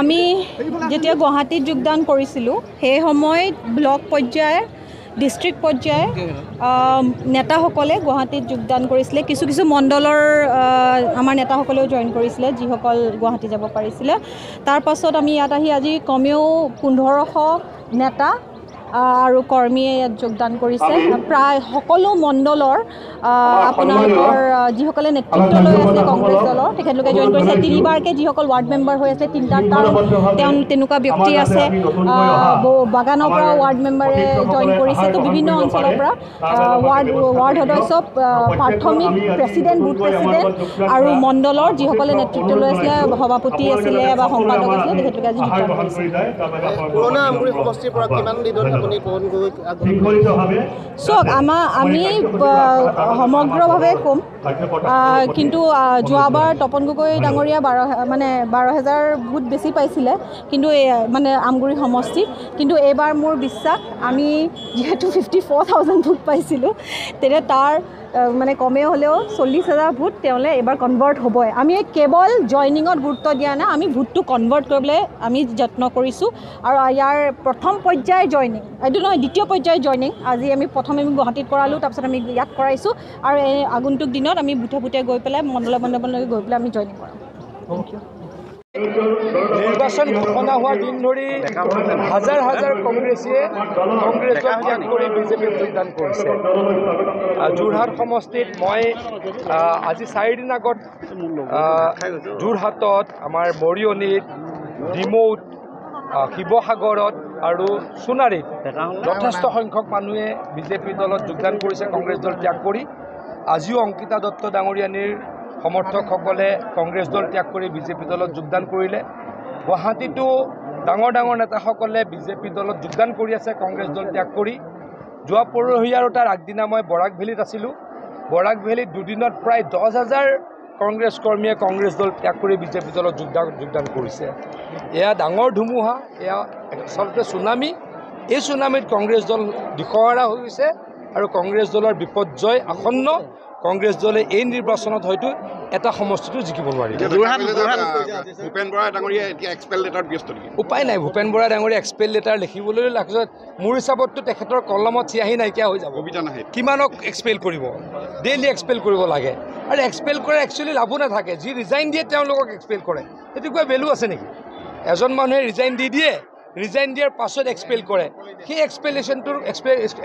আমি যেতিয়া গুৱাহাটীত যোগদান কৰিছিলোঁ সেই সময়ত ব্লক পৰ্যায় ডিষ্ট্ৰিক্ট পৰ্যায় নেতাসকলে গুৱাহাটীত যোগদান কৰিছিলে কিছু কিছু মণ্ডলৰ আমাৰ নেতাসকলেও জইন কৰিছিলে যিসকল গুৱাহাটী যাব পাৰিছিলে তাৰ পাছত আমি ইয়াত আহি আজি কমেও 1500 নেতা আৰু কৰ্মীয়ে ইয়াত যোগদান কৰিছে প্ৰায় সকলো মণ্ডলৰ আপোনালোকৰ যিসকলে নেতৃত্ব লৈ আছে কংগ্ৰেছ দলৰ তেখেতলোকে জইন কৰিছে তিনিবাৰকৈ যিসকল ৱাৰ্ড মেম্বাৰ হৈ আছে তিনিটা টাৰ্ম তেনেকুৱা ব্যক্তি আছে বাগানৰ পৰা ৱাৰ্ড মেম্বাৰে জইন কৰিছে তো বিভিন্ন অঞ্চলৰ পৰা ৱাৰ্ড সদস্য প্ৰাথমিক প্ৰেচিডেণ্ট বুথ প্ৰেচিডেণ্ট আৰু মণ্ডলৰ যিসকলে নেতৃত্ব লৈ আছিলে সভাপতি আছিলে বা সম্পাদক আছিলে তেখেতলোকে আজি যোগদান কৰিছে চাওক আমি সমগ্ৰভাৱে ক'ম কিন্তু যোৱাবাৰ তপন গগৈ ডাঙৰীয়া 12,000 ভোট বেছি পাইছিলে কিন্তু মানে আমগুৰি সমষ্টি কিন্তু এইবাৰ মোৰ বিশ্বাস আমি যিহেতু 54,000 ভোট পাইছিলোঁ তেতিয়া তাৰ মানে কমেও হ'লেও 40,000 ভোট তেওঁলৈ এইবাৰ কনভাৰ্ট হ'বই আমি কেৱল জইনিঙত গুৰুত্ব দিয়া নাই আমি ভোটটো কনভাৰ্ট কৰিবলৈ আমি যত্ন কৰিছোঁ আৰু ইয়াৰ প্ৰথম পৰ্যায় জইনিং এইটো নহয় দ্বিতীয় পৰ্যায় জইনিং আজি আমি প্ৰথমে গুৱাহাটীত কৰালোঁ তাৰপিছত আমি ইয়াত কৰাইছোঁ আৰু এই আগন্তুক দিনত আমি বুথে বুথে গৈ পেলাই মণ্ডললৈ গৈ পেলাই আমি জইনিং কৰাম থেংক ইউ নিৰ্বাচন ঘোষণা হোৱা দিন ধৰি হাজাৰ হাজাৰ কংগ্ৰেছীয়ে কংগ্ৰেছক ত্যাগ কৰি বিজেপিত যোগদান কৰিছে যোৰহাট সমষ্টিত মই আজি 4 দিন আগত যোৰহাটত আমাৰ মৰিয়নিত ডিমৌত শিৱসাগৰত আৰু সোণাৰীত যথেষ্ট সংখ্যক মানুহে বিজেপি দলত যোগদান কৰিছে কংগ্ৰেছ দল ত্যাগ কৰি আজিও অংকিতা দত্ত ডাঙৰীয়ানীৰ সমৰ্থকসকলে কংগ্ৰেছ দল ত্যাগ কৰি বিজেপি দলত যোগদান কৰিলে গুৱাহাটীতো ডাঙৰ ডাঙৰ নেতাসকলে বিজেপি দলত যোগদান কৰি আছে কংগ্ৰেছ দল ত্যাগ কৰি যোৱা পৰহি আৰু তাৰ আগদিনা মই বৰাক ভেলীত আছিলোঁ বৰাক ভেলীত দুদিনত প্ৰায় 10,000 কংগ্ৰেছ কৰ্মীয়ে কংগ্ৰেছ দল ত্যাগ কৰি বিজেপি দলত যোগদান কৰিছে এয়া ডাঙৰ ধুমুহা এয়া আচলতে চুনামি এই চুনামিত কংগ্ৰেছ দল দিশহাৰা হৈ গৈছে আৰু কংগ্ৰেছ দলৰ বিপৰ্যয় আসন্ন কংগ্ৰেছ দলে এই নিৰ্বাচনত হয়তো এটা সমষ্টিটো জিকিব নোৱাৰিব ভূপেন বৰা ডাঙৰীয়া এতিয়া এক্সপেল লেটাৰত ব্যস্ত নেকি উপায় নাই ভূপেন বৰা ডাঙৰীয়া এক্সপেল লেটাৰ লিখিবলৈ লাগছত মোৰ হিচাপততো তেখেতৰ কলমত চিয়াহী নাইকিয়া হৈ যাব কবিতা নাহে কিমানক এক্সপেল কৰিব ডেইলি এক্সপেল কৰিব লাগে আৰু এক্সপেল কৰে একচুৱেলি লাভো নাথাকে যি ৰিজাইন দিয়ে তেওঁলোকক এক্সপেল কৰে সেইটো কিবা ভেলু আছে নেকি এজন মানুহে ৰিজাইন দিয়ে ৰিজাইন দিয়াৰ পাছত এক্সপেল কৰে সেই এক্সপেলেশ্যনটোৰ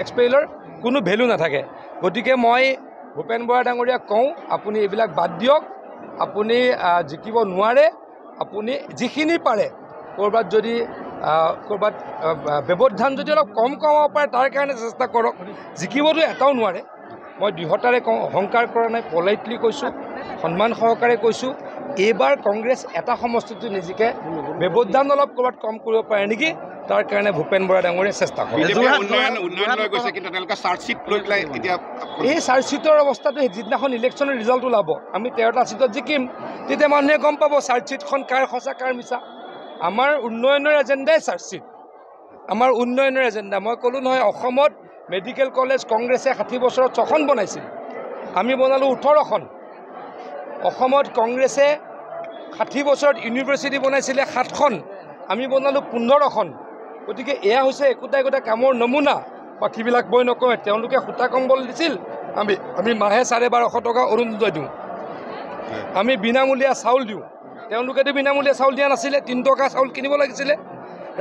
এক্সপেলৰ কোনো ভেলু নাথাকে গতিকে মই ভূপেন বৰা ডাঙৰীয়াক কওঁ আপুনি এইবিলাক বাদ দিয়ক আপুনি জিকিব নোৱাৰে আপুনি যিখিনি পাৰে ক'ৰবাত যদি ক'ৰবাত ব্যৱধান যদি অলপ কম কমাব পাৰে তাৰ কাৰণে চেষ্টা কৰক জিকিবতো এটাও নোৱাৰে মই দৃঢ়তাৰে কওঁ অহংকাৰ কৰা নাই পলাইটলি কৈছোঁ সন্মান সহকাৰে কৈছোঁ এইবাৰ কংগ্ৰেছ এটা সমষ্টিটো নিজিকে ব্যৱধান অলপ ক'ৰবাত কম কৰিব পাৰে নেকি তাৰ কাৰণে ভূপেন বৰা ডাঙৰীয়ে চেষ্টা কৰে এই চাৰ্জশ্বিটৰ অৱস্থাটো যিদিনাখন ইলেকশ্যনৰ ৰিজাল্ট ওলাব আমি 13টা ছিটত জিকিম তেতিয়া মানুহে গম পাব চাৰ্জশ্বিটখন কাৰ সঁচা কাৰ মিছা আমাৰ উন্নয়নৰ এজেণ্ডাই চাৰ্জশ্বিট আমাৰ উন্নয়নৰ এজেণ্ডা মই ক'লোঁ নহয় অসমত মেডিকেল কলেজ কংগ্ৰেছে 60 বছৰত 6খন বনাইছিল আমি বনালোঁ 18খন অসমত কংগ্ৰেছে 60 বছৰত ইউনিভাৰ্চিটি বনাইছিলে 7খন আমি বনালোঁ 15খন গতিকে এয়া হৈছে একোটা কামৰ নমুনা বাকীবিলাক মই নকওঁ তেওঁলোকে সূতা কম্বল দিছিল আমি মাহে 1250 টকা অৰুণোদয় দিওঁ আমি বিনামূলীয়া চাউল দিওঁ তেওঁলোকেতো বিনামূলীয়া চাউল দিয়া নাছিলে 3 টকা চাউল কিনিব লাগিছিলে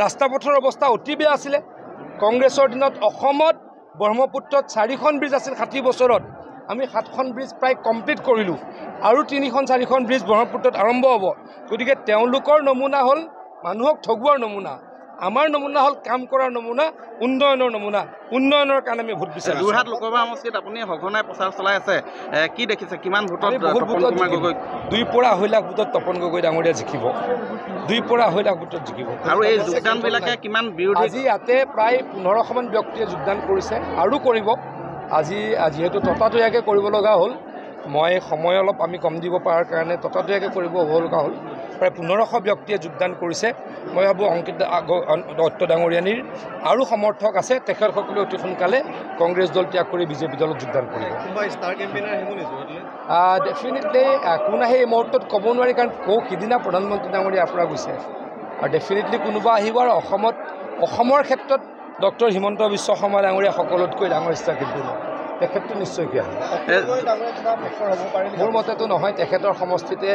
ৰাস্তা পথৰ অৱস্থা অতি বেয়া আছিলে কংগ্ৰেছৰ দিনত অসমত ব্ৰহ্মপুত্ৰত 4খন ব্ৰিজ আছিল 60 বছৰত আমি 7খন ব্ৰিজ প্ৰায় কমপ্লিট কৰিলোঁ আৰু 3-4খন ব্ৰিজ ব্ৰহ্মপুত্ৰত আৰম্ভ হ'ব গতিকে তেওঁলোকৰ নমুনা হ'ল মানুহক ঠগোৱাৰ নমুনা আমাৰ নমুনা হ'ল কাম কৰাৰ নমুনা উন্নয়নৰ নমুনা উন্নয়নৰ কাৰণে আমি ভোট বিচাৰিছোঁ যোৰহাট লোকসভা সমষ্টিত আপুনি সঘনাই প্ৰচাৰ চলাই আছে কি দেখিছে কিমান ভোটত 2 পৰা 2.5 লাখ ভোটত তপন গগৈ ডাঙৰীয়া জিকিব 2 পৰা 2.5 লাখ ভোটত জিকিব আৰু এই যোগদানবিলাকে কিমান বিৰোধী আজি ইয়াতে প্ৰায় 1500মান ব্যক্তিয়ে যোগদান কৰিছে আৰু কৰিব আজি যিহেতু ততাতৈয়াকৈ কৰিব লগা হ'ল মই সময় অলপ আমি কম দিব পৰাৰ কাৰণে ততাতৈয়াকৈ কৰিব হ'ব লগা হ'ল প্ৰায় 1500 ব্যক্তিয়ে যোগদান কৰিছে মই ভাবোঁ অংকিতা দত্ত ডাঙৰীয়ানীৰ আৰু সমৰ্থক আছে তেখেতসকলে অতি সোনকালে কংগ্ৰেছ দল ত্যাগ কৰি বিজেপি দলত যোগদান কৰিব ডেফিনেটলি কোন আহে এই মুহূৰ্তত ক'ব নোৱাৰি কাৰণ সিদিনা প্ৰধানমন্ত্ৰী ডাঙৰীয়া ইয়াৰ পৰা গৈছে আৰু ডেফিনেটলি কোনোবা আহিব আৰু অসমৰ ক্ষেত্ৰত ডক্টৰ হিমন্ত বিশ্ব শৰ্মা ডাঙৰীয়া সকলোতকৈ ডাঙৰ ষ্টাৰ শিল্পী তেখেতটো নিশ্চয় কি আহে মোৰ মতেতো নহয় তেখেতৰ সমষ্টিতে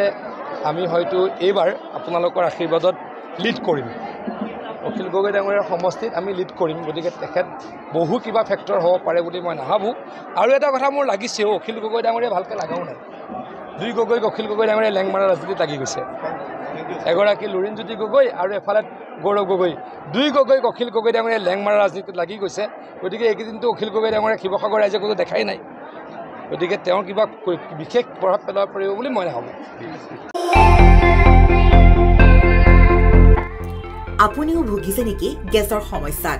আমি হয়তো এইবাৰ আপোনালোকৰ আশীৰ্বাদত লিড কৰিম অখিল গগৈ ডাঙৰীয়াৰ সমষ্টিত আমি লিড কৰিম গতিকে তেখেত বহু কিবা ফেক্টৰ হ'ব পাৰে বুলি মই নাভাবোঁ আৰু এটা কথা মোৰ লাগিছেও অখিল গগৈ ডাঙৰীয়া ভালকৈ লাগাও নাই দুই গগৈক অখিল গগৈ ডাঙৰীয়া লেংমাৰা ৰাজনীতিত লাগি গৈছে এগৰাকী লুৰিণজ্যোতি গগৈ আৰু এফালে গৌৰৱ গগৈ দুই গগৈক অখিল গগৈ ডাঙৰীয়া লেংমাৰা ৰাজনীতিত লাগি গৈছে গতিকে এইকেইদিনটো অখিল গগৈ ডাঙৰীয়া শিৱসাগৰ ৰাইজে কোনো দেখাই নাই গতিকে তেওঁৰ কিবা বিশেষ প্ৰভাৱ পেলাব পাৰিব বুলি মই নাভাবোঁ আপুনিও ভুগিছে নেকি গেছৰ সমস্যাত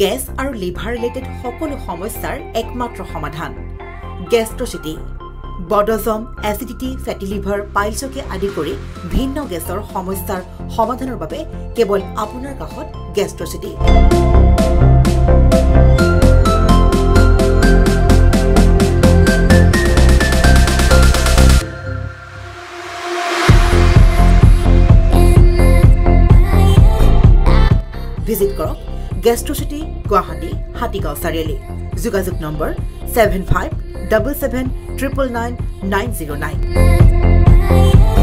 গেছ আৰু লিভাৰ ৰিলেটেড সকলো সমস্যাৰ একমাত্ৰ সমাধান গেষ্ট্ৰচিটি বডজম এচিডিটি ফেটি লিভাৰ পাইলছকে আদি কৰি ভিন্ন গেছৰ সমস্যাৰ সমাধানৰ বাবে কেৱল আপোনাৰ কাষত গেষ্ট্ৰচিটি ভিজিট কৰক গেষ্ট্ৰচিটি গুৱাহাটী হাতীগাঁও চাৰিআলি যোগাযোগ নম্বৰ 7577999909